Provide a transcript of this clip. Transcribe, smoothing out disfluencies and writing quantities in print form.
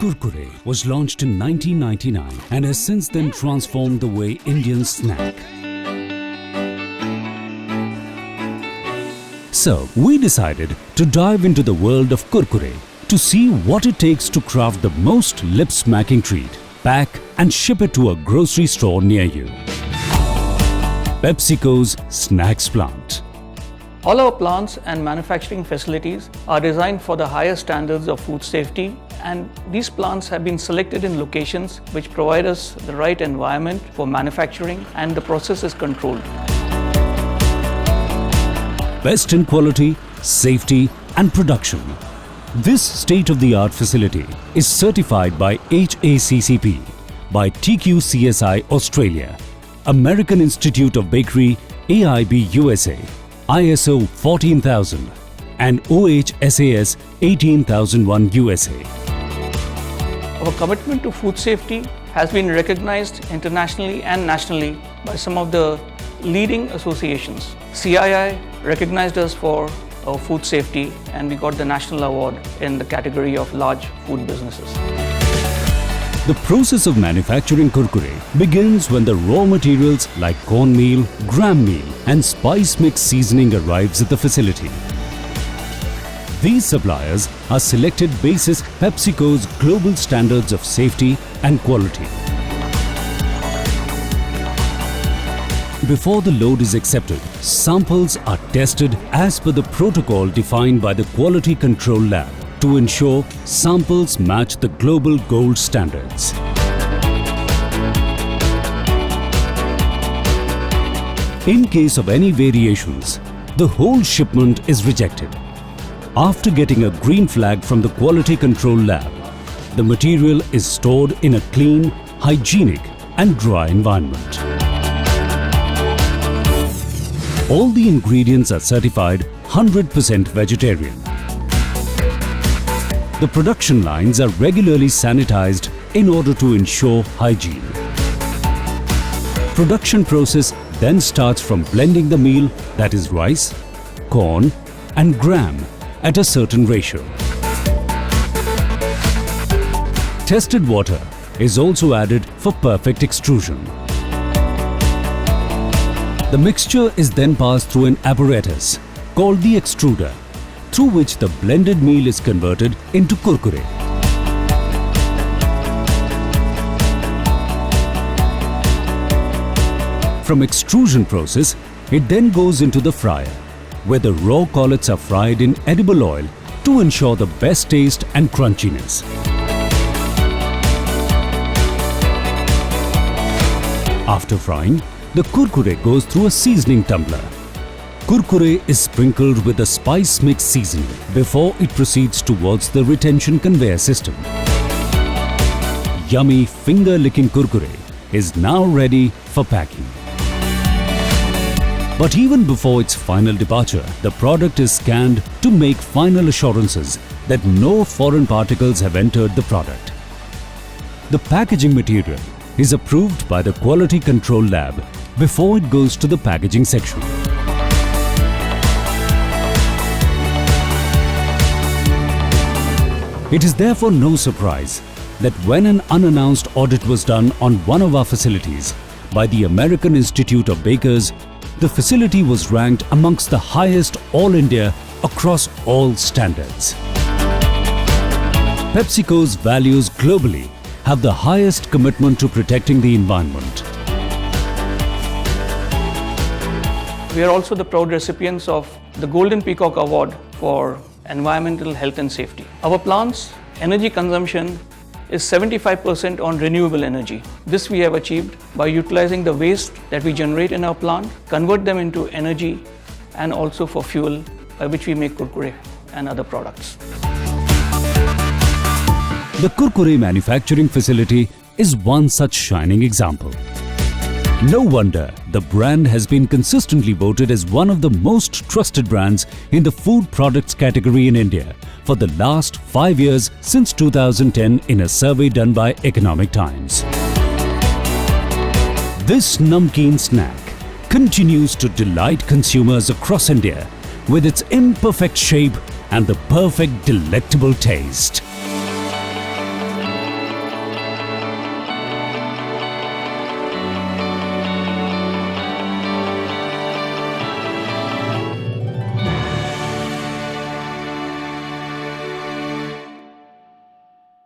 Kurkure was launched in 1999 and has since then transformed the way Indians snack. So, we decided to dive into the world of Kurkure to see what it takes to craft the most lip-smacking treat, pack and ship it to a grocery store near you. PepsiCo's Snacks Plant. All our plants and manufacturing facilities are designed for the highest standards of food safety, and these plants have been selected in locations which provide us the right environment for manufacturing, and the process is controlled. Best in quality, safety and production. This state-of-the-art facility is certified by HACCP, by TQCSI Australia, American Institute of Bakery, AIB USA, ISO 14000 and OHSAS 18001 USA. Our commitment to food safety has been recognized internationally and nationally by some of the leading associations. CII recognized us for our food safety, and we got the national award in the category of large food businesses. The process of manufacturing Kurkure begins when the raw materials like cornmeal, gram meal and spice mix seasoning arrives at the facility. These suppliers are selected basis PepsiCo's global standards of safety and quality. Before the load is accepted, samples are tested as per the protocol defined by the Quality Control Lab to ensure samples match the global gold standards. In case of any variations, the whole shipment is rejected. After getting a green flag from the Quality Control Lab, the material is stored in a clean, hygienic and dry environment. All the ingredients are certified 100% vegetarian. The production lines are regularly sanitized in order to ensure hygiene. Production process then starts from blending the meal, that is rice, corn and gram at a certain ratio. Tested water is also added for perfect extrusion. The mixture is then passed through an apparatus called the extruder, through which the blended meal is converted into Kurkure. From extrusion process, it then goes into the fryer, where the raw collets are fried in edible oil to ensure the best taste and crunchiness. After frying, the Kurkure goes through a seasoning tumbler. Kurkure is sprinkled with the spice mix seasoning before it proceeds towards the retention conveyor system. Yummy finger-licking Kurkure is now ready for packing. But even before its final departure, the product is scanned to make final assurances that no foreign particles have entered the product. The packaging material is approved by the Quality Control Lab before it goes to the packaging section. It is therefore no surprise that when an unannounced audit was done on one of our facilities by the American Institute of Bakers, the facility was ranked amongst the highest all India across all standards. PepsiCo's values globally have the highest commitment to protecting the environment. We are also the proud recipients of the Golden Peacock Award for Environmental Health and Safety. Our plant's energy consumption is 75% on renewable energy. This we have achieved by utilizing the waste that we generate in our plant, convert them into energy and also for fuel, by which we make Kurkure and other products. The Kurkure manufacturing facility is one such shining example. No wonder the brand has been consistently voted as one of the most trusted brands in the food products category in India for the last 5 years since 2010 in a survey done by Economic Times. This namkeen snack continues to delight consumers across India with its imperfect shape and the perfect delectable taste.